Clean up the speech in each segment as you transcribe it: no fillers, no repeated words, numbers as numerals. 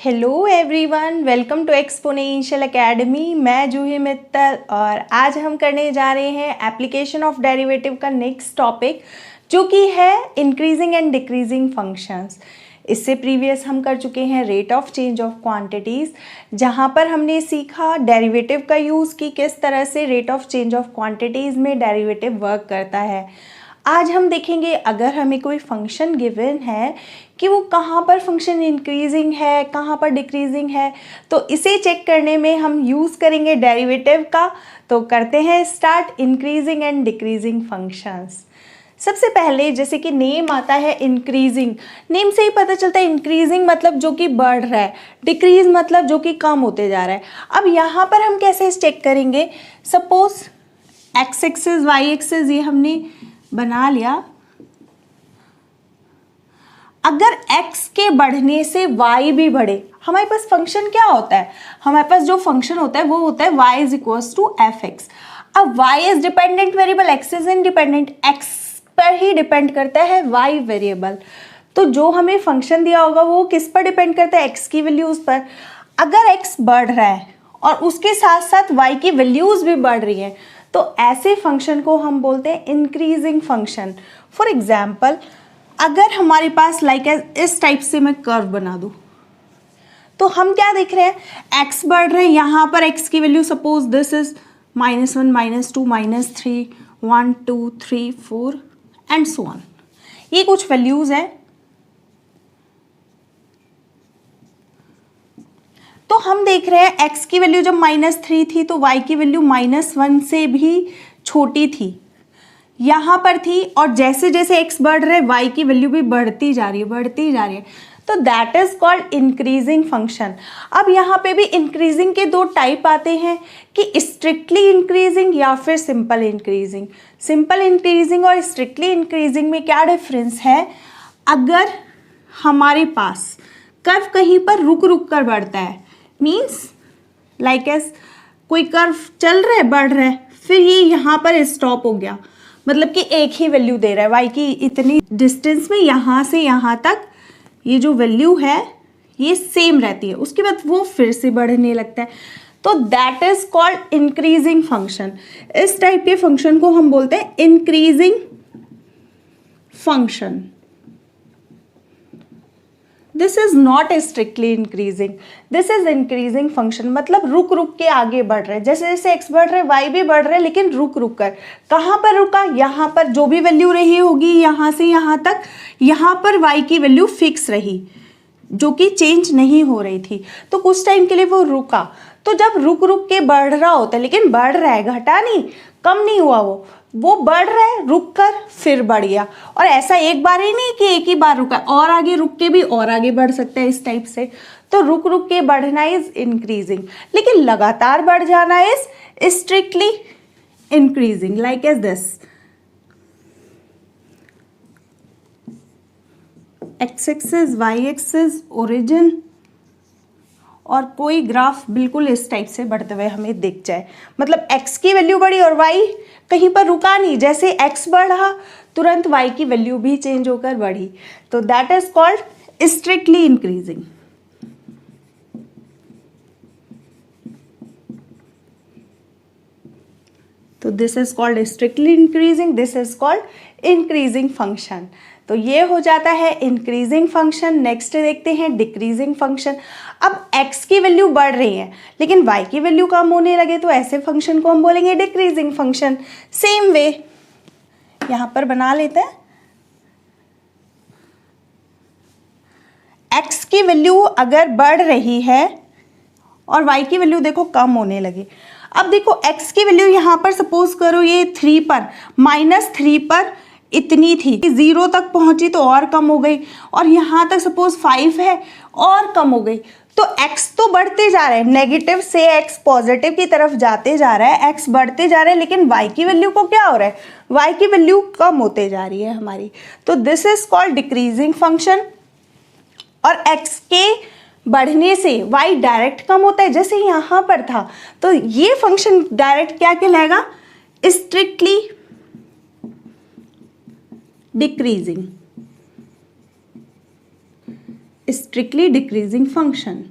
Hello everyone, welcome to exponential academy. मैं जूही मित्तल और आज हम करने जा रहे हैं एप्लीकेशन ऑफ डेरिवेटिव का नेक्स्ट टॉपिक, जो कि है इंक्रीजिंग एंड डिक्रीजिंग फंक्शंस। इससे प्रीवियस हम कर चुके हैं rate of change of quantities, जहाँ पर हमने सीखा डेरिवेटिव का यूज़ कि किस तरह से rate of change of quantities में डेरिवेटिव वर्क करता है। आज हम देखेंगे अगर हमें कोई फंक्शन गिवन है कि वो कहाँ पर फंक्शन इंक्रीजिंग है, कहाँ पर डिक्रीजिंग है, तो इसे चेक करने में हम यूज़ करेंगे डेरिवेटिव का। तो करते हैं start increasing and decreasing functions. सबसे पहले जैसे कि नेम आता है इंक्रीजिंग, नेम से ही पता चलता है इंक्रीजिंग मतलब जो कि बढ़ रहा है, डिक्रीज मतलब जो कि कम होते जा रहा है। अब यहाँ पर हम कैसे चेक करेंगे, suppose x axis y axis ये हमने बना लिया। अगर x के बढ़ने से y भी बढ़े, हमारे पास फंक्शन क्या होता है, हमारे पास जो फंक्शन होता है वो होता है y is equals to f x. अब y is dependent variable, x is independent, x पर ही डिपेंड करता है y वेरिएबल। तो जो हमें फंक्शन दिया होगा वो किस पर डिपेंड करता है, x की वैल्यूज पर। अगर x बढ़ रहा है और उसके साथ साथ y की वैल्यूज भी बढ़ रही हैं, तो ऐसे फंक्शन को हम बोलते हैं इंक्रीजिंग फंक्शन। फॉर एग्जाम्पल, अगर हमारे पास लाइक इस टाइप से मैं कर्व बना दूं, तो हम क्या देख रहे हैं, x बढ़ रहे हैं, यहाँ पर x की value suppose this is -1 -2 -3 1 2 3 4 and so on. ये कुछ वैल्यूज हैं। तो हम देख रहे हैं x की वैल्यू जब -3 थी तो y की वैल्यू -1 से भी छोटी थी, यहाँ पर थी, और जैसे जैसे x बढ़ रहा है y की वैल्यू भी बढ़ती जा रही है। तो that is called increasing function. अब यहाँ पे भी इंक्रीजिंग के दो टाइप आते हैं कि स्ट्रिक्टली इंक्रीजिंग या फिर सिंपल इंक्रीजिंग। सिंपल इंक्रीजिंग और स्ट्रिक्टली इंक्रीजिंग में क्या डिफरेंस है, अगर हमारे पास कर्व कहीं पर रुक रुक कर बढ़ता है, मीन्स लाइक एस कोई कर्व चल रहा है, बढ़ रहा है, फिर ये यहाँ पर स्टॉप हो गया, मतलब कि एक ही वैल्यू दे रहा है y की, इतनी डिस्टेंस में यहाँ से यहाँ तक ये जो वैल्यू है ये सेम रहती है, उसके बाद वो फिर से बढ़ने लगता है। तो that is called increasing function. इस टाइप के फंक्शन को हम बोलते हैं increasing function. This is not strictly increasing, this is increasing function, मतलब रुक रुक के आगे बढ़ रहे हैं। जैसे जैसे x बढ़ रहे हैं y भी बढ़ रहे हैं, लेकिन रुक रुक कर। कहाँ पर रुका, यहाँ पर जो भी वैल्यू रही होगी यहाँ से यहाँ तक, यहाँ पर y की वैल्यू फिक्स रही जो कि चेंज नहीं हो रही थी, तो कुछ टाइम के लिए वो रुका। तो जब रुक रुक के बढ़ रहा होता है, लेकिन बढ़ रहा है, घटा नहीं, कम नहीं हुआ, वो बढ़ रहा है, रुक कर फिर बढ़ गया। और ऐसा एक बार ही नहीं कि एक ही बार रुका, और आगे रुक के भी और आगे बढ़ सकता है इस टाइप से। तो रुक रुक के बढ़ना इज इंक्रीजिंग, लेकिन लगातार बढ़ जाना is strictly increasing, like as this. X axis y axis origin, और कोई ग्राफ बिल्कुल इस टाइप से बढ़ते हुए हमें दिख जाए, मतलब x की वैल्यू बढ़ी और y कहीं पर रुका नहीं, जैसे x बढ़ा तुरंत y की वैल्यू भी चेंज होकर बढ़ी। तो that is called strictly increasing. तो this is called strictly increasing, this is called increasing function. तो ये हो जाता है इंक्रीजिंग फंक्शन। नेक्स्ट देखते हैं डिक्रीजिंग फंक्शन। अब x की वैल्यू बढ़ रही है लेकिन y की वैल्यू कम होने लगे, तो ऐसे फंक्शन को हम बोलेंगे डिक्रीजिंग फंक्शन। सेम वे यहाँ पर बना लेते हैं, x की वैल्यू अगर बढ़ रही है और y की वैल्यू देखो कम होने लगी। अब देखो x की वैल्यू यहाँ पर सपोज करो ये 3 पर, -3 पर इतनी थी, 0 तक पहुंची तो और कम हो गई, और यहाँ तक सपोज 5 है और कम हो गई। तो x तो बढ़ते जा रहे हैं, नेगेटिव से x पॉजिटिव की तरफ जाते जा रहा है, x बढ़ते जा रहे हैं, लेकिन y की वैल्यू को क्या हो रहा है, y की वैल्यू कम होते जा रही है हमारी। तो this is called decreasing function. और x के बढ़ने से y डायरेक्ट कम होता है, जैसे यहाँ पर था, तो ये फंक्शन डायरेक्ट क्या कहलाएगा, strictly decreasing. Strictly decreasing function.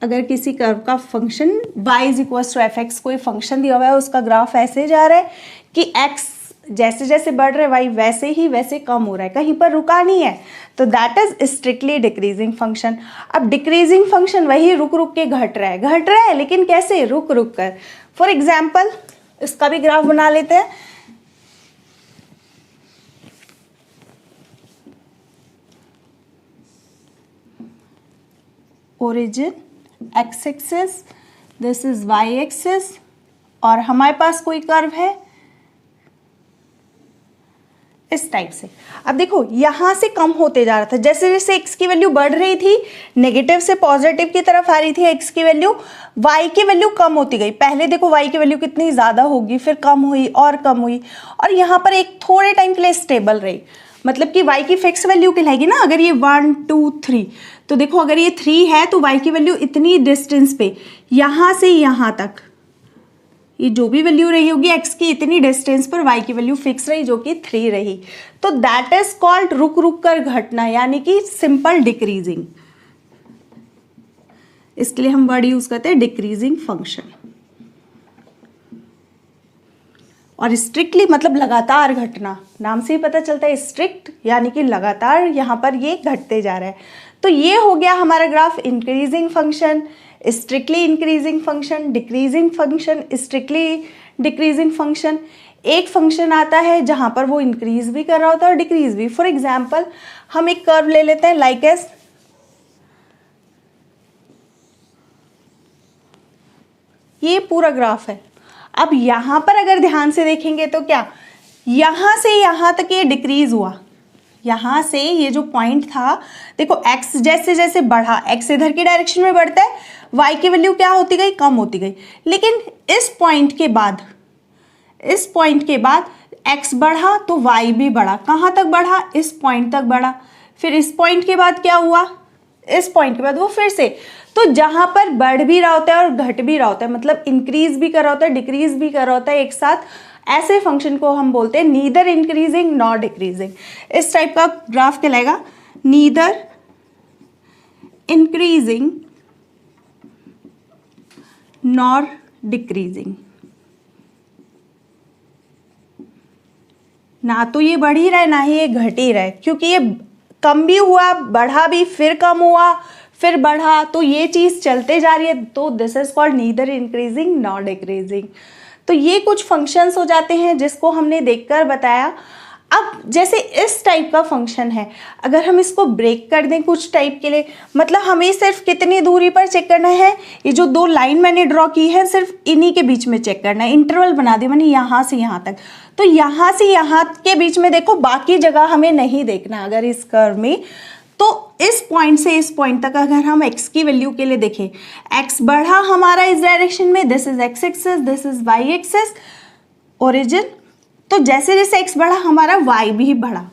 अगर किसी कर्व का function y is equal to f x, कोई फंक्शन दिया हुआ है, उसका ग्राफ ऐसे जा रहा है कि x जैसे जैसे बढ़ रहा है y वैसे ही वैसे कम हो रहा है, कहीं पर रुका नहीं है, तो that is strictly decreasing function. अब डिक्रीजिंग फंक्शन वही रुक रुक के घट रहा है लेकिन कैसे, रुक रुक कर। फॉर एग्जाम्पल इसका भी ग्राफ बना लेते हैं। Origin x axis, this is y axis, और हमारे पास कोई कर्व है इस टाइप से। अब देखो यहां से कम होते जा रहा था, जैसे जैसे x की वैल्यू बढ़ रही थी, नेगेटिव से पॉजिटिव की तरफ आ रही थी x की वैल्यू, y की वैल्यू कम होती गई। पहले देखो y की वैल्यू कितनी ज़्यादा होगी, फिर कम हुई और कम हुई, और यहाँ पर एक थोड़े टाइम के लिए स्टेबल रही, मतलब कि y की फिक्स वैल्यू कहलाएगी ना। अगर ये 1 2 3, तो देखो अगर ये 3 है तो y की वैल्यू इतनी डिस्टेंस पे, यहाँ से यहाँ तक ये जो भी वैल्यू रही होगी x की, इतनी डिस्टेंस पर y की वैल्यू फिक्स रही जो कि 3 रही, तो दैट इज कॉल्ड रुक रुक कर घटना, यानी कि सिंपल डिक्रीजिंग। इसके लिए हम वर्ड यूज करते हैं डिक्रीजिंग फंक्शन। और स्ट्रिक्टली मतलब लगातार घटना, नाम से ही पता चलता है स्ट्रिक्ट यानी कि लगातार यहाँ पर ये घटते जा रहा है। तो ये हो गया हमारा graph increasing function, strictly increasing function, decreasing function, strictly decreasing function. एक फंक्शन आता है जहाँ पर वो इंक्रीज भी कर रहा होता है और डिक्रीज भी। फॉर एग्जाम्पल हम एक कर्व ले लेते हैं लाइक एस, ये पूरा ग्राफ है। अब यहाँ पर अगर ध्यान से देखेंगे तो क्या, यहाँ से यहाँ तक ये डिक्रीज हुआ, यहाँ से ये जो पॉइंट था, देखो x जैसे जैसे बढ़ा, x इधर की डायरेक्शन में बढ़ता है, y की वैल्यू क्या होती गई, कम होती गई। लेकिन इस पॉइंट के बाद x बढ़ा तो y भी बढ़ा। कहाँ तक बढ़ा, इस पॉइंट तक बढ़ा। फिर इस पॉइंट के बाद क्या हुआ, इस पॉइंट के बाद वो फिर से। तो जहाँ पर बढ़ भी रहा होता है और घट भी रहा होता है, मतलब इंक्रीज भी कर रहा होता है, डिक्रीज भी कर रहा होता है एक साथ, ऐसे फंक्शन को हम बोलते हैं नीदर इंक्रीजिंग नॉर डिक्रीजिंग। इस टाइप का ग्राफ कहलाएगा नीदर इंक्रीजिंग नॉर डिक्रीजिंग। ना तो ये बढ़ ही रहा है ना ही ये घट ही रहा है, क्योंकि ये कम भी हुआ, बढ़ा भी, फिर कम हुआ, फिर बढ़ा, तो ये चीज़ चलते जा रही है। तो this is called neither increasing nor decreasing. तो ये कुछ फंक्शंस हो जाते हैं जिसको हमने देखकर बताया। अब जैसे इस टाइप का फंक्शन है, अगर हम इसको ब्रेक कर दें कुछ टाइप के लिए, मतलब हमें सिर्फ कितनी दूरी पर चेक करना है, ये जो 2 लाइन मैंने ड्रॉ की है सिर्फ इन्हीं के बीच में चेक करना है। इंटरवल बना दे मैंने यहाँ से यहाँ तक, तो यहाँ से यहाँ के बीच में देखो, बाकी जगह हमें नहीं देखना। अगर इस कर्व में तो इस पॉइंट से इस पॉइंट तक अगर हम x की वैल्यू के लिए देखें, x बढ़ा हमारा इस डायरेक्शन में, this is x axis, this is y axis, origin. तो जैसे जैसे x बढ़ा हमारा y भी बढ़ा,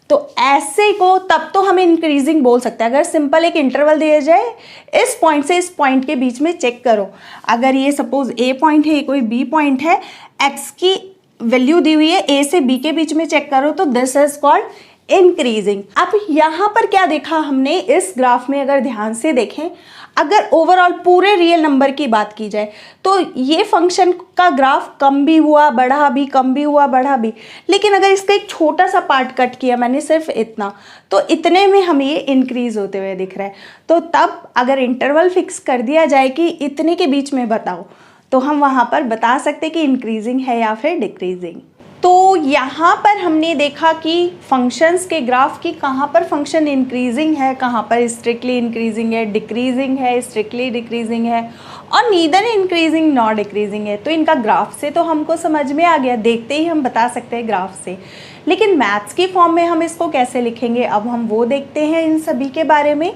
तो ऐसे को तब तो हमें इंक्रीजिंग बोल सकते हैं। अगर सिंपल एक इंटरवल दिया जाए, इस पॉइंट से इस पॉइंट के बीच में चेक करो, अगर ये सपोज a पॉइंट है, कोई b पॉइंट है, x की वैल्यू दी हुई है, a से b के बीच में चेक करो, तो दिस इज कॉल्ड इंक्रीजिंग। अब यहाँ पर क्या देखा हमने इस ग्राफ में, अगर ध्यान से देखें, अगर ओवरऑल पूरे रियल नंबर की बात की जाए तो ये फंक्शन का ग्राफ कम भी हुआ, बढ़ा भी, कम भी हुआ, बढ़ा भी। लेकिन अगर इसका एक छोटा सा पार्ट कट किया मैंने, सिर्फ इतना, तो इतने में हमें ये इंक्रीज होते हुए दिख रहा है। तो तब अगर इंटरवल फिक्स कर दिया जाए कि इतने के बीच में बताओ, तो हम वहाँ पर बता सकते कि इंक्रीजिंग है या फिर डिक्रीजिंग। तो यहाँ पर हमने देखा कि फंक्शंस के ग्राफ की कहाँ पर फंक्शन इंक्रीजिंग है, कहाँ पर स्ट्रिक्टली इंक्रीजिंग है, डिक्रीजिंग है, स्ट्रिक्टली डिक्रीजिंग है, और नीदर इंक्रीजिंग नॉट डिक्रीजिंग है। तो इनका ग्राफ से तो हमको समझ में आ गया, देखते ही हम बता सकते हैं ग्राफ से। लेकिन मैथ्स की फॉर्म में हम इसको कैसे लिखेंगे, अब हम वो देखते हैं इन सभी के बारे में।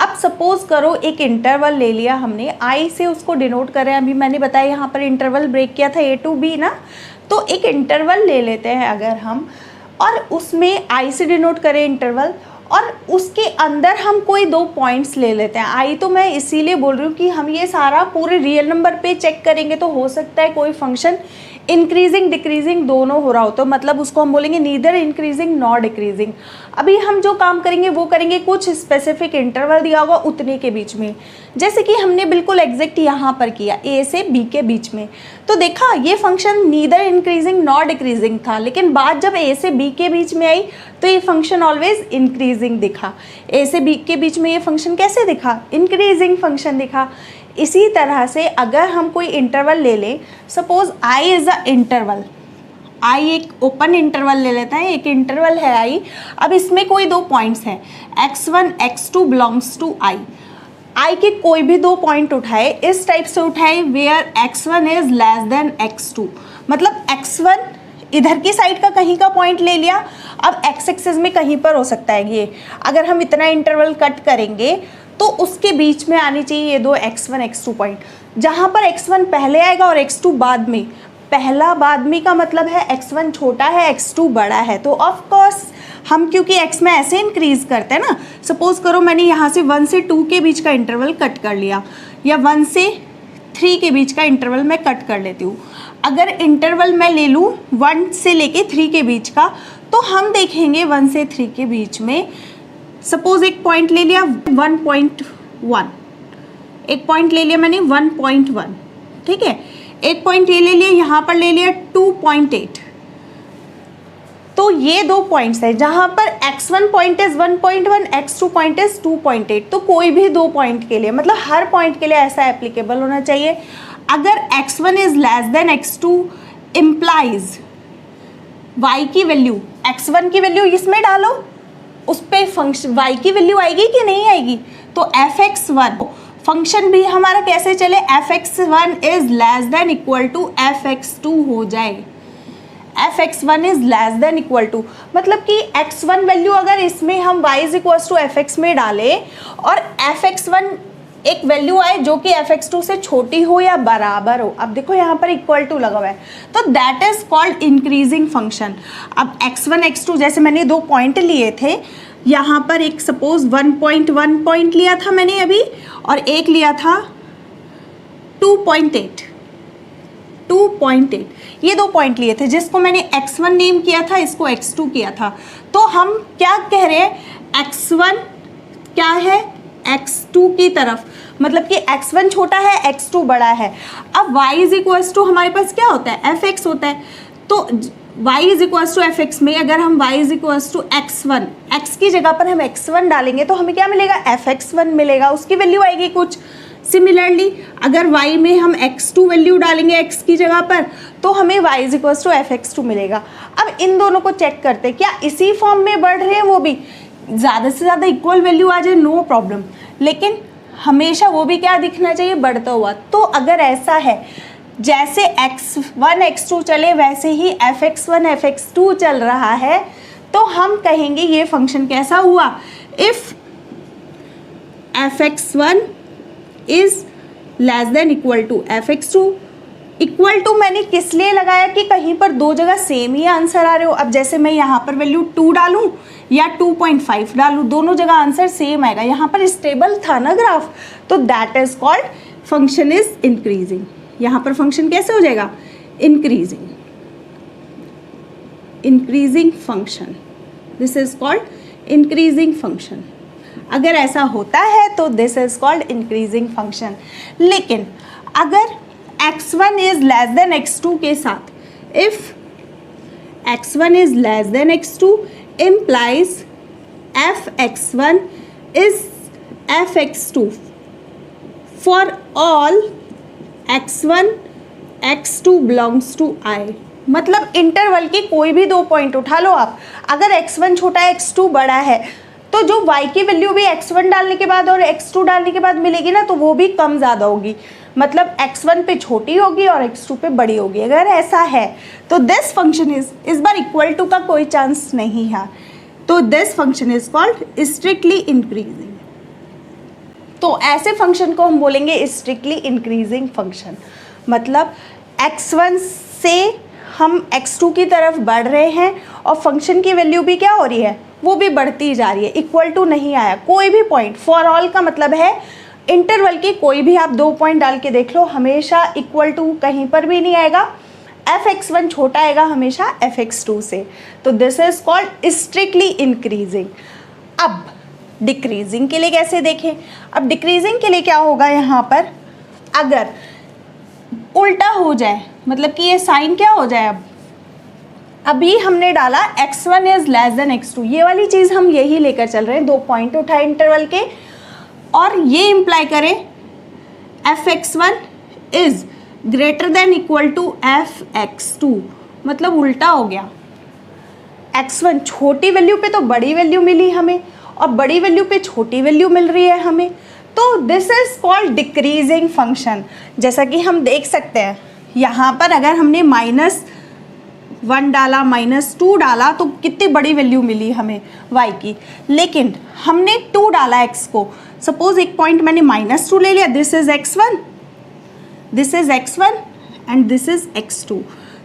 अब सपोज करो एक इंटरवल ले लिया हमने, आई से उसको डिनोट करें, अभी मैंने बताया यहाँ पर इंटरवल ब्रेक किया था a to b ना, तो एक इंटरवल ले लेते हैं अगर हम, और उसमें आई से डिनोट करें इंटरवल, और उसके अंदर हम कोई दो पॉइंट्स ले लेते हैं। आई तो मैं इसीलिए बोल रही हूँ कि हम ये सारा पूरे रियल नंबर पे चेक करेंगे तो हो सकता है कोई फंक्शन इंक्रीजिंग डिक्रीजिंग दोनों हो रहा हो, तो मतलब उसको हम बोलेंगे नीदर इंक्रीजिंग नॉर डिक्रीजिंग। अभी हम जो काम करेंगे वो करेंगे कुछ स्पेसिफिक इंटरवल दिया होगा उतने के बीच में, जैसे कि हमने बिल्कुल एग्जैक्ट यहाँ पर किया ए से बी के बीच में। तो देखा ये function neither increasing nor decreasing था, लेकिन बात जब ए से बी के बीच में आई तो ये फंक्शन ऑलवेज इंक्रीजिंग दिखा। ए से बी के बीच में ये फंक्शन कैसे दिखा? इंक्रीजिंग फंक्शन दिखा। इसी तरह से अगर हम कोई इंटरवल ले लें, suppose I is a interval, I एक ओपन इंटरवल ले लेता है, एक इंटरवल है आई। अब इसमें कोई दो पॉइंट्स हैं x1 x2 बिलोंग्स टू आई। आई के कोई भी दो पॉइंट उठाए, इस टाइप से उठाए where x1 is less then x2, मतलब x1 इधर की साइड का कहीं का पॉइंट ले लिया। अब x एक्सिस में कहीं पर हो सकता है ये, अगर हम इतना इंटरवल कट करेंगे तो उसके बीच में आनी चाहिए ये दो x1 x2 पॉइंट, जहाँ पर x1 पहले आएगा और x2 बाद में। पहला बाद में का मतलब है x1 छोटा है x2 बड़ा है, तो ऑफ कोर्स हम क्योंकि x में ऐसे इंक्रीज करते हैं ना, सपोज करो मैंने यहाँ से 1 से 2 के बीच का इंटरवल कट कर लिया, या 1 से 3 के बीच का इंटरवल मैं कट कर लेती हूँ। अगर इंटरवल मैं ले लूँ 1 से लेके 3 के बीच का, तो हम देखेंगे 1 से 3 के बीच में सपोज एक पॉइंट ले लिया 1.1, एक पॉइंट ले लिया मैंने 1.1, ठीक है, एक पॉइंट ये ले लिया, यहाँ पर ले लिया 2.8। तो ये दो पॉइंट्स हैं जहाँ पर x1 point is 1.1, x2 point is 2.8। तो कोई भी दो पॉइंट के लिए, मतलब हर पॉइंट के लिए ऐसा एप्लीकेबल होना चाहिए। अगर x1 is less then x2 implies y की वैल्यू, x1 की वैल्यू इसमें डालो, उस पर फंक्शन y की वैल्यू आएगी कि नहीं आएगी? तो fx1 फंक्शन भी हमारा कैसे चले, fx1 is less than equal to fx2 हो जाए। fx1 is less than equal to मतलब कि x1 वैल्यू अगर इसमें हम y is equal to fx में डालें और fx1 एक वैल्यू आए जो कि fx2 से छोटी हो या बराबर हो। अब देखो यहाँ पर इक्वल टू लगा हुआ है, तो that is called increasing function. अब x1 x2 जैसे मैंने दो पॉइंट लिए थे, यहाँ पर एक सपोज 1.1 पॉइंट लिया था मैंने अभी, और एक लिया था 2.8, ये दो पॉइंट लिए थे जिसको मैंने x1 नेम किया था, इसको x2 किया था। तो हम क्या कह रहे हैं, x1 क्या है x2 की तरफ, मतलब कि x1 छोटा है x2 बड़ा है। अब y इज इक्वल टू हमारे पास क्या होता है, fx होता है। तो y is equal to fx में अगर हम y is equal to x1, x की जगह पर हम x1 डालेंगे तो हमें क्या मिलेगा, fx1 मिलेगा, उसकी वैल्यू आएगी कुछ। सिमिलरली अगर y में हम x2 वैल्यू डालेंगे x की जगह पर तो हमें y is equal to fx2 मिलेगा। अब इन दोनों को चेक करते हैं, क्या इसी फॉर्म में बढ़ रहे हैं, वो भी ज़्यादा से ज़्यादा इक्वल वैल्यू आ जाए नो प्रॉब्लम, लेकिन हमेशा वो भी क्या दिखना चाहिए, बढ़ता हुआ। तो अगर ऐसा है जैसे x1 x2 चले वैसे ही fx1 fx2 चल रहा है, तो हम कहेंगे ये फंक्शन कैसा हुआ, if fx1 is less than equal to fx2। Equal to मैंने किस लिए लगाया कि कहीं पर दो जगह सेम ही आंसर आ रहे हो। अब जैसे मैं यहाँ पर वैल्यू 2 डालूं या 2.5 डालूं, दोनों जगह आंसर सेम आएगा। यहाँ पर स्टेबल था ना ग्राफ, तो that is called function is increasing. यहाँ पर फंक्शन कैसे हो जाएगा, increasing, increasing function, this is called increasing function. अगर ऐसा होता है तो this is called increasing function. लेकिन अगर x1 is less then x2 के साथ, if x1 is less then x2 implies fx1 is fx2 for all x1 x2 belongs to I। मतलब इंटरवल की कोई भी दो पॉइंट उठा लो आप, अगर x1 छोटा है x2 बड़ा है, तो जो y की वैल्यू भी x1 डालने के बाद और x2 डालने के बाद मिलेगी ना, तो वो भी कम ज़्यादा होगी, मतलब x1 पे छोटी होगी और x2 पे बड़ी होगी। अगर ऐसा है तो दिस फंक्शन इज, इस बार इक्वल टू का कोई चांस नहीं है, तो this function is called strictly increasing. तो ऐसे फंक्शन को हम बोलेंगे स्ट्रिक्टली इंक्रीजिंग फंक्शन। मतलब x1 से हम x2 की तरफ बढ़ रहे हैं और फंक्शन की वैल्यू भी क्या हो रही है, वो भी बढ़ती जा रही है, इक्वल टू नहीं आया कोई भी पॉइंट। फॉर ऑल का मतलब है इंटरवल के कोई भी आप 2 पॉइंट डाल के देख लो, हमेशा इक्वल टू कहीं पर भी नहीं आएगा, fx1 छोटा आएगा हमेशा fx2 से। तो this is called strictly increasing. अब डिक्रीजिंग के लिए कैसे देखें? अब डिक्रीजिंग के लिए क्या होगा, यहाँ पर अगर उल्टा हो जाए, मतलब कि ये साइन क्या हो जाए, अब अभी हमने डाला x1 is less then x2, ये वाली चीज़ हम यही लेकर चल रहे हैं, 2 पॉइंट उठाए इंटरवल के, और ये इंप्लाई करें fx1 is greater than equal to fx2, मतलब उल्टा हो गया। x1 छोटी वैल्यू पे तो बड़ी वैल्यू मिली हमें, और बड़ी वैल्यू पे छोटी वैल्यू मिल रही है हमें, तो this is called decreasing function. जैसा कि हम देख सकते हैं यहाँ पर अगर हमने -1 डाला, -2 डाला, तो कितनी बड़ी वैल्यू मिली हमें y की, लेकिन हमने 2 डाला x को, सपोज एक पॉइंट मैंने -2 ले लिया, this is x1, this is x1 and this is x2।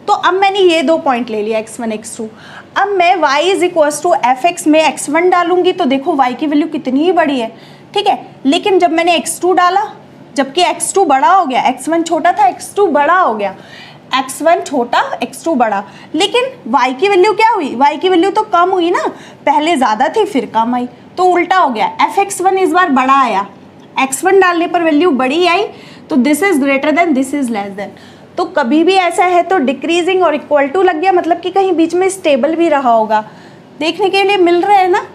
तो अब मैंने ये 2 पॉइंट ले लिया x1 x2, अब मैं y is equal to fx में x1 डालूंगी, तो देखो y की वैल्यू कितनी ही बड़ी है, ठीक है। लेकिन जब मैंने x2 डाला, जबकि x2 बड़ा हो गया, x1 छोटा था, x2 बड़ा हो गया, x1 छोटा x2 बड़ा, लेकिन y की वैल्यू क्या हुई, y की वैल्यू तो कम हुई ना, पहले ज़्यादा थी फिर कम आई, तो उल्टा हो गया, fx1 इस बार बड़ा आया, x1 डालने पर वैल्यू बड़ी आई, तो this is greater then, this is less then. तो कभी भी ऐसा है तो डिक्रीजिंग और इक्वल टू लग गया, मतलब कि कहीं बीच में स्टेबल भी रहा होगा, देखने के लिए मिल रहा है ना।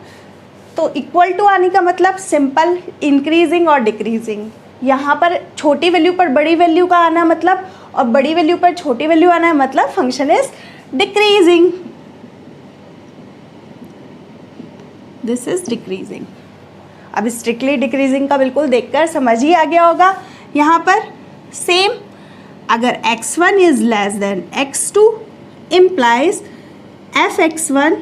तो इक्वल टू आने का मतलब सिंपल इंक्रीजिंग और डिक्रीजिंग, यहाँ पर छोटी वैल्यू पर बड़ी वैल्यू का आना मतलब, और बड़ी वैल्यू पर छोटी वैल्यू आना है मतलब function is decreasing, this is decreasing. अब स्ट्रिक्टली डिक्रीजिंग का बिल्कुल देखकर समझ ही आ गया होगा। यहाँ पर सेम, अगर x1 is less then x2 implies fx1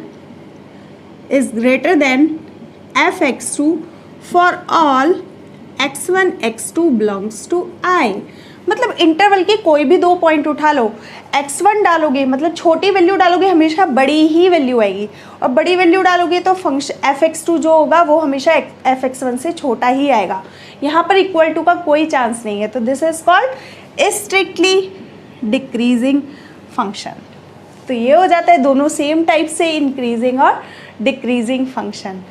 is greater than fx2 for all x1 x2 belongs to I। मतलब इंटरवल के कोई भी 2 पॉइंट उठा लो, x1 डालोगे मतलब छोटी वैल्यू डालोगे हमेशा बड़ी ही वैल्यू आएगी, और बड़ी वैल्यू डालोगे तो फंक्शन fx2 जो होगा वो हमेशा fx1 से छोटा ही आएगा, यहाँ पर इक्वल टू का कोई चांस नहीं है। तो this is called strictly decreasing function. तो ये हो जाता है दोनों सेम टाइप से इंक्रीजिंग और डिक्रीजिंग फंक्शन,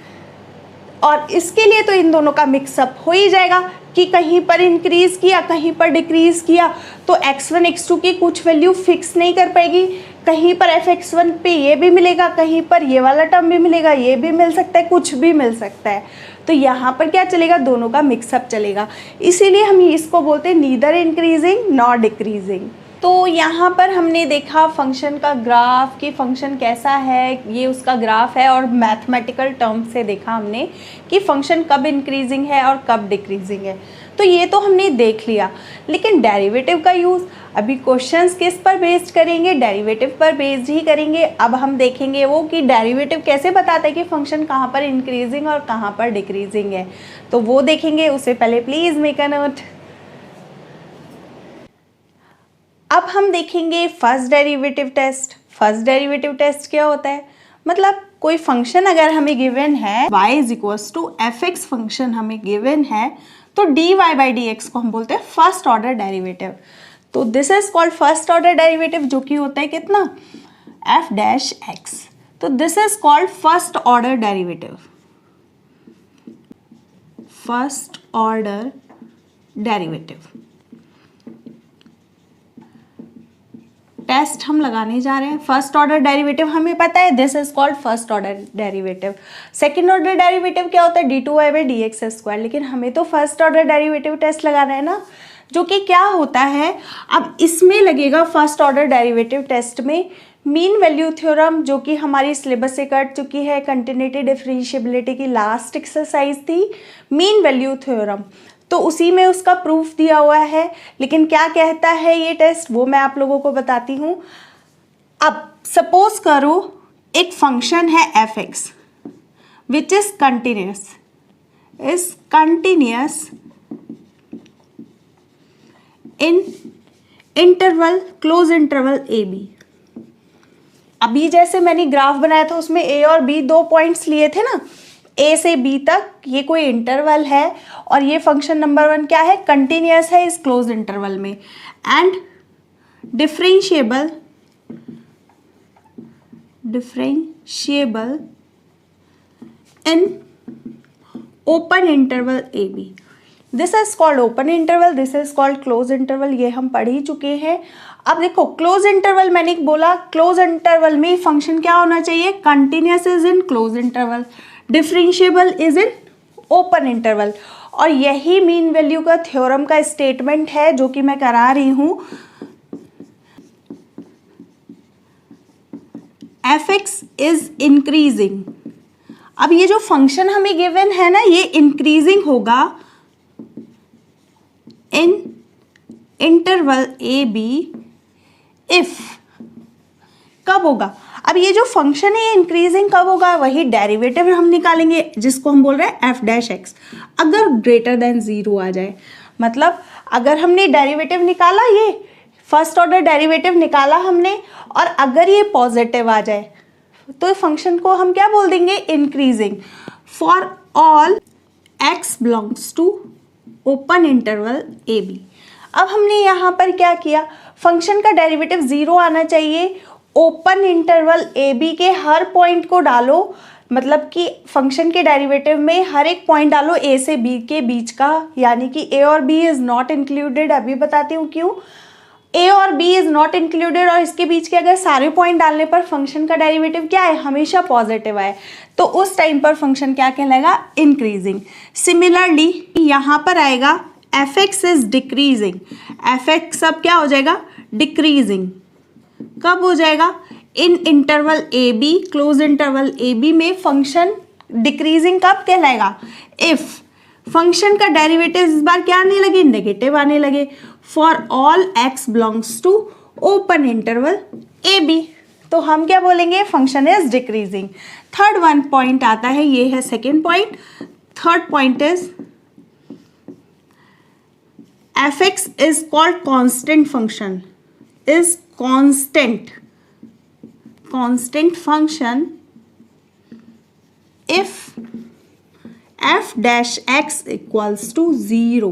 और इसके लिए तो इन दोनों का मिक्सअप हो ही जाएगा कि कहीं पर इंक्रीज किया कहीं पर डिक्रीज किया, तो x1 x2 की कुछ वैल्यू फिक्स नहीं कर पाएगी, कहीं पर fx1 पे ये भी मिलेगा, कहीं पर ये वाला टर्म भी मिलेगा, ये भी मिल सकता है, कुछ भी मिल सकता है। तो यहाँ पर क्या चलेगा, दोनों का मिक्सअप चलेगा, इसीलिए हम इसको बोलते हैं नीदर इंक्रीजिंग नॉर डिक्रीजिंग। तो यहाँ पर हमने देखा फंक्शन का ग्राफ कि फंक्शन कैसा है, ये उसका ग्राफ है, और मैथमेटिकल टर्म से देखा हमने कि फंक्शन कब इंक्रीजिंग है और कब डिक्रीजिंग है। तो ये तो हमने देख लिया, लेकिन डेरिवेटिव का यूज़ अभी क्वेश्चंस किस पर बेस्ड करेंगे, डेरिवेटिव पर बेस्ड ही करेंगे। अब हम देखेंगे वो कि डेरिवेटिव कैसे बताता है कि फंक्शन कहाँ पर इंक्रीजिंग और कहाँ पर डिक्रीजिंग है, तो वो देखेंगे। उससे पहले प्लीज़ मेक अ नोट। अब हम देखेंगे first derivative test. First derivative test क्या होता है, मतलब कोई फंक्शन अगर हमें गिवन है y is equals to f x function हमें गिवन है, तो d y by d x को हम बोलते हैं फर्स्ट ऑर्डर डेरिवेटिव। तो this is called first order derivative, जो कि होता है कितना, एफ डैश एक्स। तो this is called first order derivative, first order derivative. Test हम लगाने जा रहे हैं। फर्स्ट ऑर्डर डेरिवेटिव हमें पता है, this is called first order derivative. Second order derivative क्या होता है, d two y by d x square, लेकिन हमें तो फर्स्ट ऑर्डर डेरिवेटिव टेस्ट लगाना है ना, जो कि क्या होता है, अब इसमें लगेगा फर्स्ट ऑर्डर डेरिवेटिव टेस्ट में मीन वैल्यू थ्योरम, जो कि हमारी सिलेबस से कट चुकी है, कंटिन्यूटी डिफरेंशिएबिलिटी की लास्ट एक्सरसाइज थी मीन वैल्यू थ्योरम, तो उसी में उसका प्रूफ दिया हुआ है। लेकिन क्या कहता है ये टेस्ट, वो मैं आप लोगों को बताती हूँ। अब सपोज करो एक फंक्शन है f x which is continuous in interval close interval a b. अभी जैसे मैंने ग्राफ बनाया था उसमें ए और बी 2 पॉइंट्स लिए थे ना, ए से बी तक, ये कोई इंटरवल है और ये फंक्शन नंबर 1 क्या है, कंटिन्यूअस है इस क्लोज इंटरवल में, and differentiable in open interval a b. This is called open interval, this is called close interval, ये हम पढ़ ही चुके हैं। अब देखो क्लोज इंटरवल मैंने बोला, क्लोज इंटरवल में फंक्शन क्या होना चाहिए, continuous is in close interval, differentiable is in open interval, और यही मीन वैल्यू का थ्योरम का स्टेटमेंट है जो कि मैं करा रही हूं। fx इज इंक्रीजिंग, अब ये जो फंक्शन हमें गिवन है ना, ये इंक्रीजिंग होगा in interval a b if, कब होगा, अब ये जो फंक्शन है ये इंक्रीजिंग कब होगा, वही डेरिवेटिव हम निकालेंगे जिसको हम बोल रहे हैं एफ डैश एक्स, अगर ग्रेटर देन 0 आ जाए, मतलब अगर हमने डेरिवेटिव निकाला, ये फर्स्ट ऑर्डर डेरिवेटिव निकाला हमने, और अगर ये पॉजिटिव आ जाए तो फंक्शन को हम क्या बोल देंगे, increasing, for all x belongs to open interval a b. अब हमने यहाँ पर क्या किया, फंक्शन का डेरिवेटिव 0 आना चाहिए, ओपन इंटरवल ए बी के हर पॉइंट को डालो, मतलब कि फंक्शन के डेरिवेटिव में हर एक पॉइंट डालो ए से बी के बीच का, यानी कि ए और बी इज नॉट इंक्लूडेड, अभी बताती हूँ क्यों, ए और बी इज नॉट इंक्लूडेड, और इसके बीच के अगर सारे पॉइंट डालने पर फंक्शन का डेरिवेटिव क्या है, हमेशा पॉजिटिव आए, तो उस टाइम पर फंक्शन क्या कहलाएगा, इंक्रीजिंग। सिमिलरली यहाँ पर आएगा f x is decreasing, f x अब क्या हो जाएगा, डिक्रीजिंग, कब हो जाएगा, in interval a b, close interval a b में फंक्शन डिक्रीजिंग कब कहलाएगा, इफ फंक्शन का डेरिवेटिव इस बार क्या आने लगे, नेगेटिव आने लगे, for all x belongs to open interval a b, तो हम क्या बोलेंगे, function is decreasing. Third one point आता है, ये है second point, third point is f x is called constant function, is constant function if f dash x equals to 0,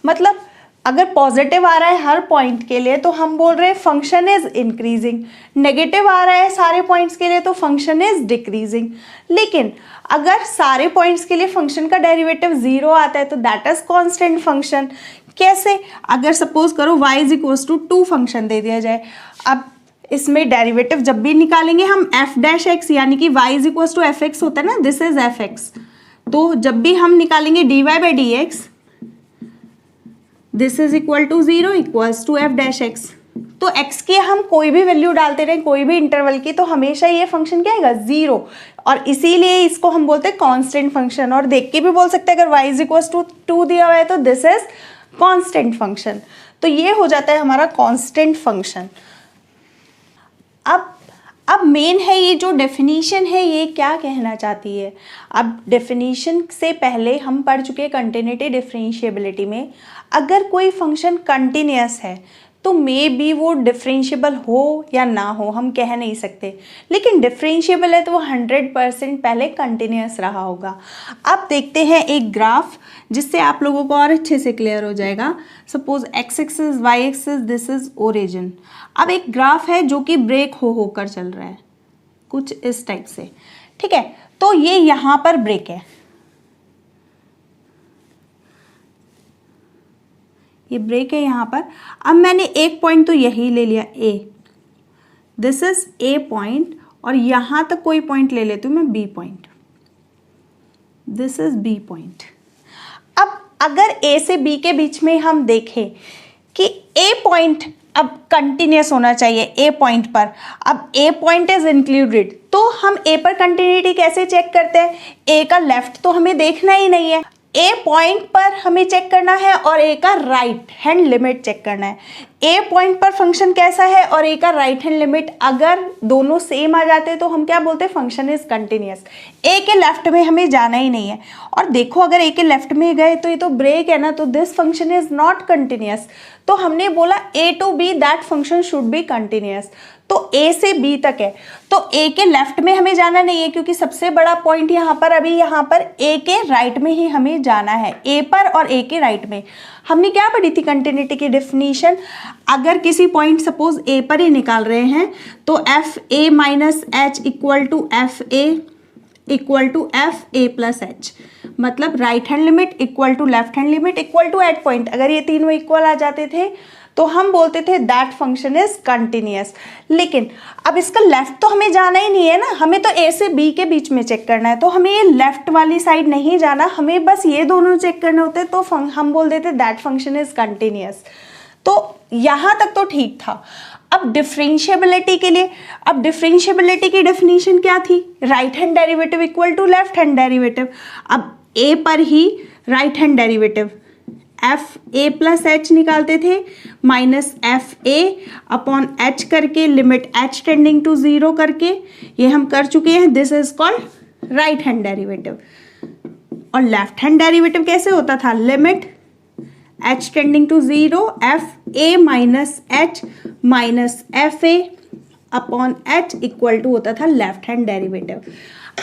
मतलब अगर पॉजिटिव आ रहा है हर पॉइंट के लिए तो हम बोल रहे हैं फंक्शन इज इंक्रीजिंग, नेगेटिव आ रहा है सारे पॉइंट्स के लिए तो फंक्शन इज डिक्रीजिंग, लेकिन अगर सारे पॉइंट्स के लिए फंक्शन का डेरिवेटिव 0 आता है तो दैट इज कांस्टेंट फंक्शन। कैसे, अगर सपोज करो y is equals to 2 function दे दिया जाए, अब इसमें डेरिवेटिव जब भी निकालेंगे हम एफ डैश एक्स, यानी कि y is equals to f x होता है ना, दिस इज एफ एक्स, तो जब भी हम निकालेंगे dy by d x, this is equal to 0 equals to f dash x, तो x की हम कोई भी वैल्यू डालते रहे कोई भी इंटरवल की, तो हमेशा ये फंक्शन क्या आएगा, 0, और इसीलिए इसको हम बोलते हैं कांस्टेंट फंक्शन, और देख के भी बोल सकते हैं अगर y इज इक्वल्स टू 2 दिया हुआ है तो दिस इज कांस्टेंट फंक्शन, तो ये हो जाता है हमारा कांस्टेंट फंक्शन। अब मेन है ये जो डेफिनीशन है ये क्या कहना चाहती है। अब डेफिनीशन से पहले हम पढ़ चुके कंटिन्यूटी डिफरेंशिएबिलिटी में, अगर कोई फंक्शन कंटिन्यूअस है तो मे बी वो डिफरेंशिएबल हो या ना हो हम कह नहीं सकते, लेकिन डिफरेंशिएबल है तो वो 100% पहले कंटिन्यूअस रहा होगा। अब देखते हैं एक ग्राफ जिससे आप लोगों को और अच्छे से क्लियर हो जाएगा। Suppose x axis y axis this is origin. अब एक ग्राफ है जो कि ब्रेक होकर चल रहा है कुछ इस टाइप से, ठीक है, तो ये यहाँ पर ब्रेक है, ये ब्रेक है यहाँ पर। अब मैंने एक पॉइंट तो यही ले लिया a, this is a point, और यहाँ तक कोई पॉइंट ले लेती हूँ मैं b point, this is b point. अब अगर ए से बी के बीच में हम देखें कि ए पॉइंट अब कंटिन्यूस होना चाहिए ए पॉइंट पर, अब ए पॉइंट इज इंक्लूडेड, तो हम ए पर कंटिन्यूटी कैसे चेक करते हैं, ए का लेफ्ट तो हमें देखना ही नहीं है, ए पॉइंट पर हमें चेक करना है और ए का राइट हैंड लिमिट चेक करना है। ए पॉइंट पर फंक्शन कैसा है और ए का राइट हैंड लिमिट अगर दोनों सेम आ जाते हैं तो हम क्या बोलते हैं, फंक्शन इज कंटिन्यूअस। ए के लेफ्ट में हमें जाना ही नहीं है, और देखो अगर ए के लेफ्ट में गए तो ये तो ब्रेक है ना, तो this function is not continuous. तो हमने बोला A to B that function should be continuous, तो A से B तक है, तो A के लेफ्ट में हमें जाना नहीं है क्योंकि सबसे बड़ा पॉइंट यहाँ पर अभी यहाँ पर A के राइट में ही हमें जाना है, A पर और A के राइट में। हमने क्या पढ़ी थी कंटिन्यूटी की डेफिनेशन, अगर किसी पॉइंट सपोज A पर ही निकाल रहे हैं तो F A minus H equal to F A plus H, मतलब right hand limit equal to left hand limit equal to at point. अगर ये तीनों इक्वल आ जाते थे तो हम बोलते थे दैट फंक्शन इज कंटिन्यूअस। लेकिन अब इसका लेफ्ट तो हमें जाना ही नहीं है ना, हमें तो ए से बी के बीच में चेक करना है, तो हमें ये लेफ्ट वाली साइड नहीं जाना, हमें बस ये दोनों चेक करने होते हैं, तो हम बोल देते दैट फंक्शन इज कंटिन्यूअस। तो यहाँ तक तो ठीक था। अब डिफरेंशिएबिलिटी के लिए, अब डिफरेंशिएबिलिटी की डेफिनेशन क्या थी, right hand derivative equal to left hand derivative. अब ए पर ही right hand derivative F A plus H निकालते थे, minus F A upon H करके, लिमिट एच टेंडिंग टू 0 करके, ये हम कर चुके हैं, this is called right hand derivative. और लेफ्ट हैंड डेरिवेटिव कैसे होता था, limit H tending to 0 F A minus F A upon H equal to होता था लेफ्ट हैंड डेरिवेटिव।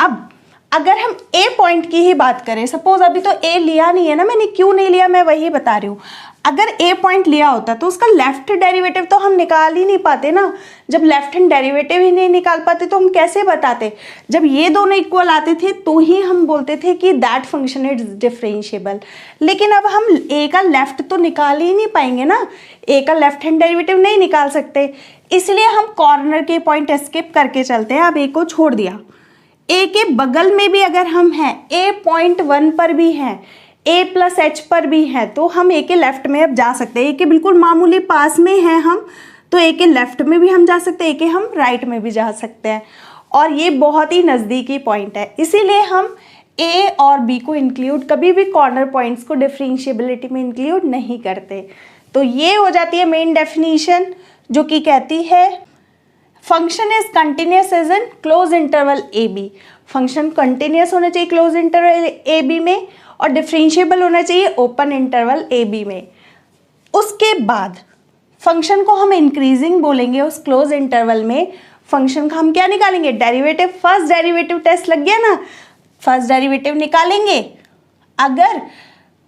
अब अगर हम ए पॉइंट की ही बात करें, सपोज अभी तो ए लिया नहीं है ना मैंने, क्यों नहीं लिया मैं वही बता रही हूँ। अगर ए पॉइंट लिया होता तो उसका लेफ्ट डेरिवेटिव तो हम निकाल ही नहीं पाते ना, जब लेफ्ट हैंड डेरिवेटिव ही नहीं निकाल पाते तो हम कैसे बताते, जब ये दोनों इक्वल आते थे तो ही हम बोलते थे कि दैट फंक्शन इज डिफरेंशिएबल। लेकिन अब हम ए का लेफ्ट तो निकाल ही नहीं पाएंगे ना, ए का लेफ्ट हैंड डेरिवेटिव नहीं निकाल सकते, इसलिए हम कॉर्नर के पॉइंट स्किप करके चलते हैं। अब ए को छोड़ दिया, ए के बगल में भी अगर हम हैं, ए पॉइंट 1 पर भी हैं, ए प्लस एच पर भी है, तो हम ए के लेफ्ट में अब जा सकते हैं। ए के बिल्कुल मामूली पास में हैं हम, तो ए के लेफ्ट में भी हम जा सकते हैं, ए के हम राइट में भी जा सकते हैं, और ये बहुत ही नज़दीकी पॉइंट है, इसीलिए हम ए और बी को इंक्लूड, कभी भी कॉर्नर पॉइंट्स को डिफरेंशिएबिलिटी में इंक्लूड नहीं करते। तो ये हो जाती है मेन डेफिनेशन, जो कि कहती है function is continuous is in close interval a b. Function continuous होना चाहिए क्लोज इंटरवल ए बी में, और डिफरेंशिएबल होना चाहिए ओपन इंटरवल ए बी में। उसके बाद फंक्शन को हम इंक्रीजिंग बोलेंगे उस क्लोज इंटरवल में। फंक्शन का हम क्या निकालेंगे, डेरिवेटिव, फर्स्ट डेरिवेटिव टेस्ट लग गया ना, फर्स्ट डेरिवेटिव निकालेंगे। अगर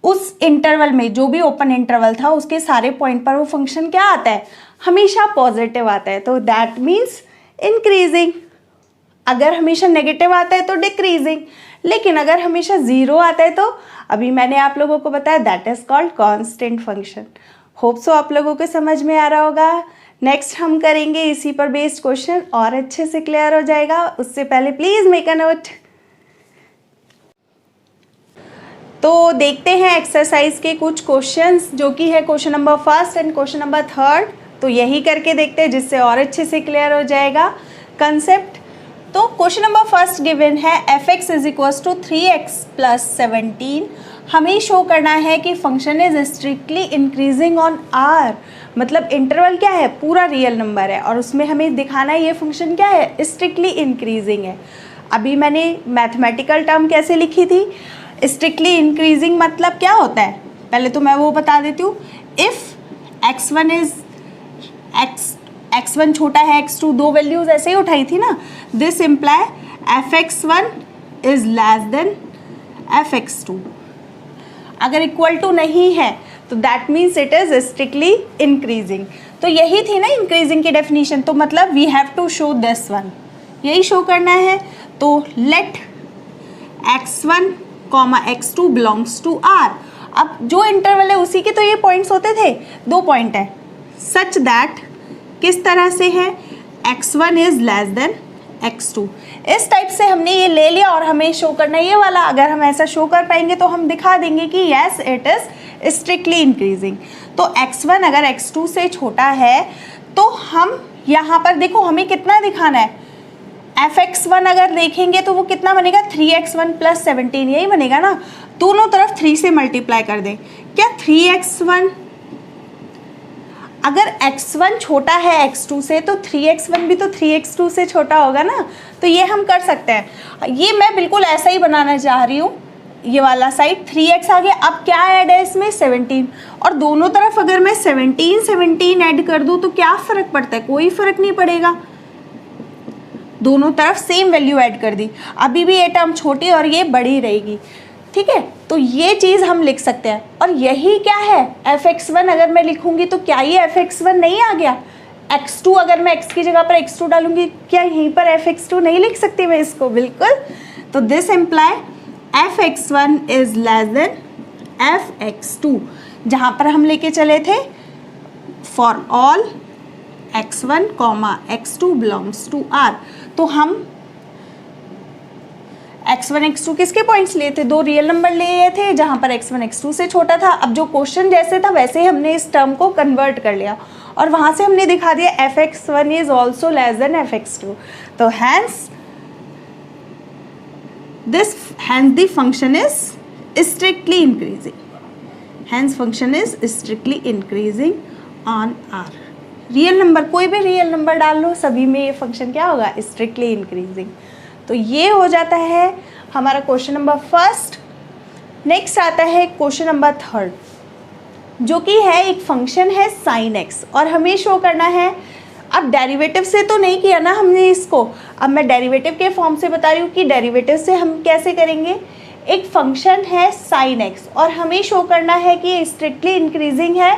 उस इंटरवल में जो भी ओपन इंटरवल था उसके सारे पॉइंट पर वो फंक्शन क्या आता है, हमेशा पॉजिटिव आता है, तो दैट मीन्स इंक्रीजिंग। अगर हमेशा नेगेटिव आता है तो डिक्रीजिंग, लेकिन अगर हमेशा 0 आता है तो अभी मैंने आप लोगों को बताया that is called constant function. Hope so आप लोगों को समझ में आ रहा होगा। नेक्स्ट हम करेंगे इसी पर बेस्ड क्वेश्चन, और अच्छे से क्लियर हो जाएगा। उससे पहले प्लीज मेक अ नोट। तो देखते हैं एक्सरसाइज के कुछ क्वेश्चंस, जो कि है question number 1 and question number 3। तो यही करके देखते हैं जिससे और अच्छे से क्लियर हो जाएगा कंसेप्ट। तो क्वेश्चन नंबर 1 गिवन है f(x) is equals to 3x plus 17। हमें शो करना है कि function is strictly increasing on r, मतलब इंटरवल क्या है, पूरा रियल नंबर है, और उसमें हमें दिखाना है ये फंक्शन क्या है, स्ट्रिक्टली इंक्रीजिंग है। अभी मैंने मैथमेटिकल टर्म कैसे लिखी थी, स्ट्रिक्टली इंक्रीजिंग मतलब क्या होता है, पहले तो मैं वो बता देती हूँ। इफ़ x1 इज x1 छोटा है x2, दो वैल्यूज ऐसे ही उठाई थी ना, this imply fx1 is less than fx2। अगर इक्वल टू नहीं है तो that means it is strictly increasing. तो यही थी ना इंक्रीजिंग की डेफिनेशन, तो मतलब we have to show this one, यही शो करना है। तो late x1 x2 belongs to r। अब जो इंटरवल है उसी के तो ये पॉइंट्स होते थे, 2 पॉइंट है, सच दैट किस तरह से है, x1 is less then x2। इस टाइप से हमने ये ले लिया और हमें शो करना है ये वाला। अगर हम ऐसा शो कर पाएंगे तो हम दिखा देंगे कि yes it is strictly increasing. तो x1 अगर x2 से छोटा है तो हम यहाँ पर देखो हमें कितना दिखाना है, fx1 अगर देखेंगे तो वो कितना बनेगा, 3x1 प्लस 17, यही बनेगा ना। दोनों तरफ 3 से मल्टीप्लाई कर दें, क्या 3x1, अगर x1 छोटा है x2 से तो 3x1 भी तो 3x2 से छोटा होगा ना, तो ये हम कर सकते हैं। ये मैं बिल्कुल ऐसा ही बनाना चाह रही हूँ, ये वाला साइड 3x आ गया। अब क्या ऐड है इसमें, 17, और दोनों तरफ अगर मैं 17 ऐड कर दूँ तो क्या फ़र्क पड़ता है, कोई फ़र्क नहीं पड़ेगा। दोनों तरफ सेम वैल्यू ऐड कर दी, अभी भी ये टर्म छोटी और ये बड़ी रहेगी, ठीक है। तो ये चीज़ हम लिख सकते हैं। और यही क्या है f(x1) अगर मैं लिखूंगी तो क्या ये f(x1) नहीं आ गया? x2 अगर मैं x की जगह पर x2 डालूंगी, क्या यहीं पर f(x2) नहीं लिख सकती मैं इसको? बिल्कुल। तो this imply f(x1) is less than f(x2), जहाँ पर हम लेके चले थे for all x1, x2 belongs to R। तो हम x1, x2 किसके पॉइंट्स लिए थे? दो रियल नंबर लिए थे जहाँ पर x1, x2 से छोटा था। अब जो क्वेश्चन जैसे था वैसे ही हमने इस टर्म को कन्वर्ट कर लिया और वहाँ से हमने दिखा दिया f(x1) is also less than f(x2). तो hence the function is strictly increasing, hence function is strictly increasing on R। Real number, कोई भी रियल नंबर डाल लो, सभी में ये फंक्शन क्या होगा? Strictly increasing. तो ये हो जाता है हमारा क्वेश्चन नंबर फर्स्ट। नेक्स्ट आता है क्वेश्चन नंबर थर्ड, जो कि है एक फंक्शन है sin x और हमें शो करना है। अब डेरिवेटिव से तो नहीं किया ना हमने इसको, अब मैं डेरिवेटिव के फॉर्म से बता रही हूँ कि डेरिवेटिव से हम कैसे करेंगे। एक फंक्शन है sin x और हमें शो करना है कि स्ट्रिक्टली इंक्रीजिंग है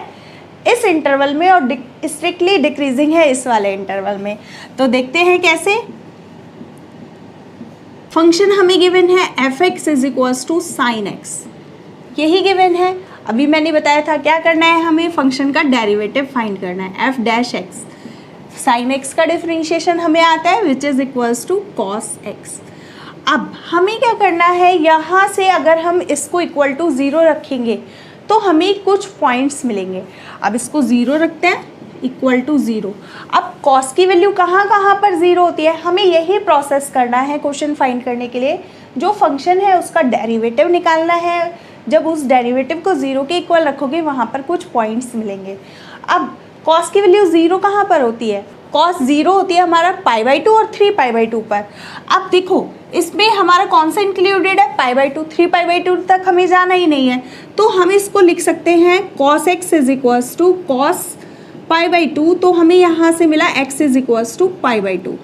इस इंटरवल में और स्ट्रिक्टली डिक्रीजिंग है इस वाले इंटरवल में। तो देखते हैं कैसे। फंक्शन हमें गिवन है f(x) is equals to sin x, यही गिवन है। अभी मैंने बताया था क्या करना है, हमें फंक्शन का डेरिवेटिव फाइंड करना है f'(x). sin x का डिफरेंशिएशन हमें आता है which is equals to cos x। अब हमें क्या करना है, यहाँ से अगर हम इसको इक्वल टू 0 रखेंगे तो हमें कुछ पॉइंट्स मिलेंगे। अब इसको 0 रखते हैं, इक्वल टू 0। अब कॉस की वैल्यू कहाँ कहाँ पर 0 होती है, हमें यही प्रोसेस करना है क्वेश्चन फाइंड करने के लिए। जो फंक्शन है उसका डेरिवेटिव निकालना है, जब उस डेरिवेटिव को 0 के इक्वल रखोगे वहाँ पर कुछ पॉइंट्स मिलेंगे। अब कॉस की वैल्यू 0 कहाँ पर होती है? कॉस 0 होती है हमारा π/2 और 3π/2 पर। अब देखो इसमें हमारा कौन सा इंक्लूडेड है? π/2। 3π/2 तक हमें जाना ही नहीं है, तो हम इसको लिख सकते हैं cos x is equals to cos π/2। तो हमें यहाँ से मिला x इज इक्वल्स टू π/2।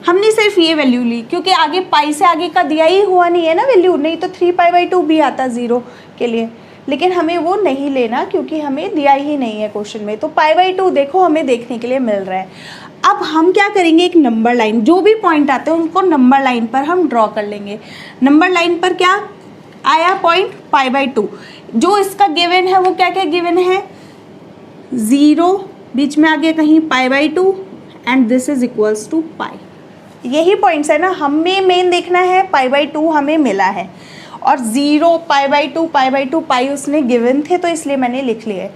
हमने सिर्फ ये वैल्यू ली क्योंकि आगे पाई से आगे का दिया ही हुआ नहीं है ना वैल्यू, नहीं तो 3π/2 भी आता 0 के लिए, लेकिन हमें वो नहीं लेना क्योंकि हमें दिया ही नहीं है क्वेश्चन में। तो π/2 देखो हमें देखने के लिए मिल रहा है। अब हम क्या करेंगे, एक नंबर लाइन, जो भी पॉइंट आते हैं उनको नंबर लाइन पर हम ड्रॉ कर लेंगे। नंबर लाइन पर क्या आया पॉइंट? π/2। जो इसका गिवन है वो क्या क्या गिवन है? 0 बीच में आगे कहीं π/2 and this is equals to pi. यही पॉइंट्स है ना, हमें मेन देखना है π/2 हमें मिला है और 0 π/2 पाई उसने गिवन थे तो इसलिए मैंने लिख लिए।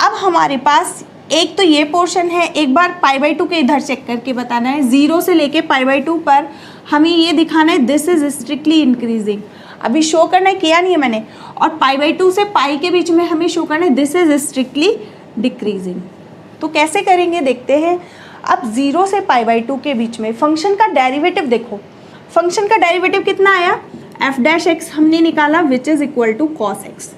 अब हमारे पास एक तो ये पोर्शन है, एक बार π/2 के इधर चेक करके बताना है। 0 से लेके π/2 पर हमें ये दिखाना है दिस इज स्ट्रिक्टली इंक्रीजिंग, अभी शो करना है, किया नहीं है मैंने। और π/2 से पाई के बीच में हमें शो करना है दिस इज स्ट्रिक्टली डिक्रीजिंग। तो कैसे करेंगे देखते हैं। अब 0 से π/2 के बीच में फंक्शन का डेरिवेटिव देखो, फंक्शन का डेरिवेटिव कितना आया? f'(x) हमने निकाला which is equal to cos x,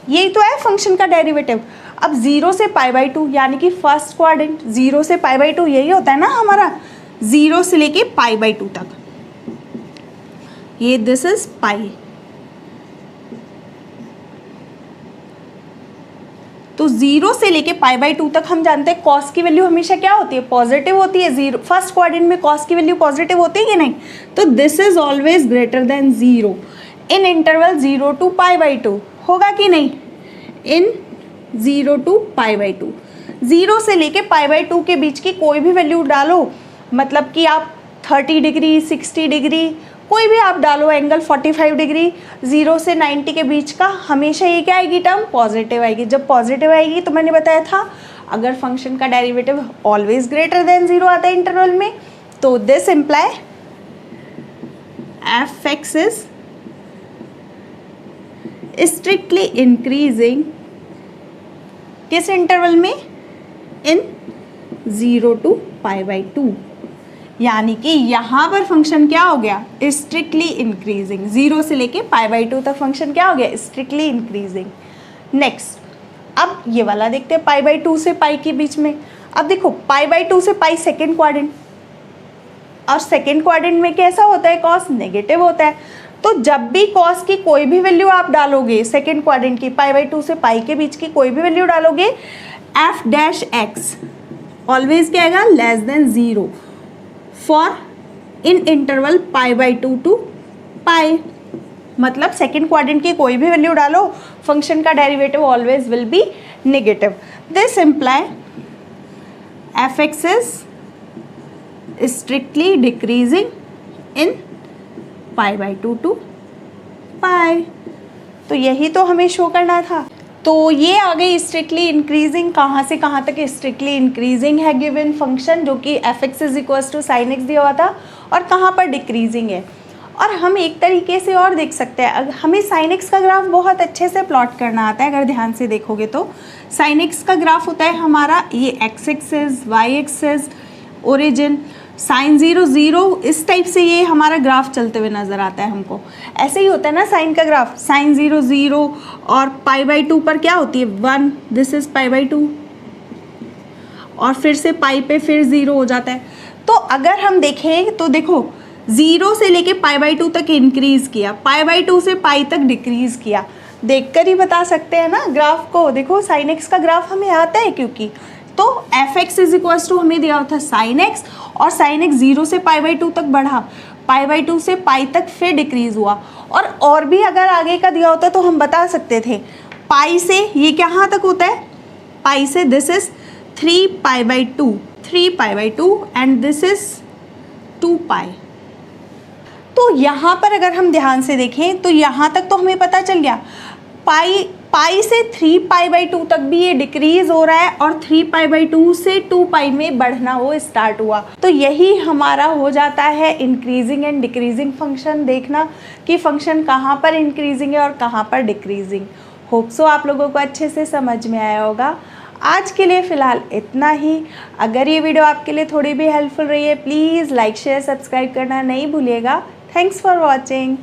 यही तो है फंक्शन का डेरिवेटिव। अब 0 से π/2 यानी कि फर्स्ट क्वाड्रेंट, 0 से π/2 यही होता है ना हमारा, 0 से लेके π/2 तक, ये दिस इज पाई। तो 0 से लेके π/2 तक हम जानते हैं कॉस की वैल्यू हमेशा क्या होती है? पॉजिटिव होती है। 0 फर्स्ट क्वाड्रेंट में कॉस की वैल्यू पॉजिटिव होती है कि नहीं? तो this is always greater than 0 in interval 0 to π/2, होगा कि नहीं? इन 0 to π/2, 0 से लेके π/2 के बीच की कोई भी वैल्यू डालो, मतलब कि आप 30 डिग्री, 60 डिग्री, कोई भी आप डालो एंगल, 45 डिग्री, 0 से 90 के बीच का, हमेशा ये क्या आएगी टर्म? पॉजिटिव आएगी। जब पॉजिटिव आएगी तो मैंने बताया था अगर फंक्शन का डेरिवेटिव ऑलवेज ग्रेटर देन 0 आता है इंटरवल में, तो this imply f(x) is strictly increasing किस इंटरवल में? इन 0 to π/2, यानी कि यहाँ पर फंक्शन क्या हो गया? Strictly increasing. 0 से लेके π/2 तक फंक्शन क्या हो गया? Strictly increasing. नेक्स्ट, अब ये वाला देखते हैं π/2 से पाई के बीच में। अब देखो π/2 से पाई सेकेंड क्वाड्रेंट, और सेकेंड क्वाड्रेंट में कैसा होता है, कॉस नेगेटिव होता है। तो जब भी कॉस की कोई भी वैल्यू आप डालोगे सेकेंड क्वाड्रेंट की, π/2 से पाई के बीच की कोई भी वैल्यू डालोगे, एफ डैश एक्स ऑलवेज क्या आएगा, less than 0 for in interval π/2 to pi. मतलब सेकेंड क्वाड्रेंट की कोई भी वैल्यू डालो, फंक्शन का derivative always will be negative. This imply F x is strictly decreasing in π/2 to pi. तो यही तो हमें शो करना था। तो ये आ गई स्ट्रिक्टली इंक्रीजिंग, कहाँ से कहाँ तक स्ट्रिक्टली इंक्रीजिंग है गिवन फंक्शन जो कि f x is equal to sine x दिया हुआ था, और कहाँ पर डिक्रीजिंग है। और हम एक तरीके से और देख सकते हैं, अगर हमें साइन एक्स का ग्राफ बहुत अच्छे से प्लॉट करना आता है, अगर ध्यान से देखोगे तो साइन एक्स का ग्राफ होता है हमारा ये x axis, y axis, origin, sine 0 0, इस टाइप से ये हमारा ग्राफ चलते हुए नज़र आता है हमको। ऐसे ही होता है ना साइन का ग्राफ, साइन 0 0 और π/2 पर क्या होती है 1, दिस इज π/2, और फिर से पाई पे फिर 0 हो जाता है। तो अगर हम देखें तो देखो 0 से लेके π/2 तक इंक्रीज़ किया, π/2 से पाई तक डिक्रीज़ किया, देखकर ही बता सकते हैं ना ग्राफ को। देखो साइन एक्स का ग्राफ हमें आता है क्योंकि, तो f x is equal to हमें दिया हुआ था साइन एक्स, और साइन एक्स 0 से π/2 तक बढ़ा, π/2 से पाई तक फिर डिक्रीज़ हुआ। और भी अगर आगे का दिया होता तो हम बता सकते थे, पाई से ये कहाँ तक होता है, पाई से this is 3π/2 and this is 2 pi. तो यहाँ पर अगर हम ध्यान से देखें तो यहाँ तक तो हमें पता चल गया, पाई से 3π/2 तक भी ये डिक्रीज हो रहा है, और 3π/2 से 2 पाई में बढ़ना वो स्टार्ट हुआ। तो यही हमारा हो जाता है इंक्रीजिंग एंड डिक्रीजिंग फंक्शन, देखना कि फंक्शन कहाँ पर इंक्रीजिंग है और कहाँ पर डिक्रीजिंग। होप सो आप लोगों को अच्छे से समझ में आया होगा। आज के लिए फ़िलहाल इतना ही। अगर ये वीडियो आपके लिए थोड़ी भी हेल्पफुल रही है, प्लीज़ लाइक शेयर सब्सक्राइब करना नहीं भूलिएगा। Thanks for watching.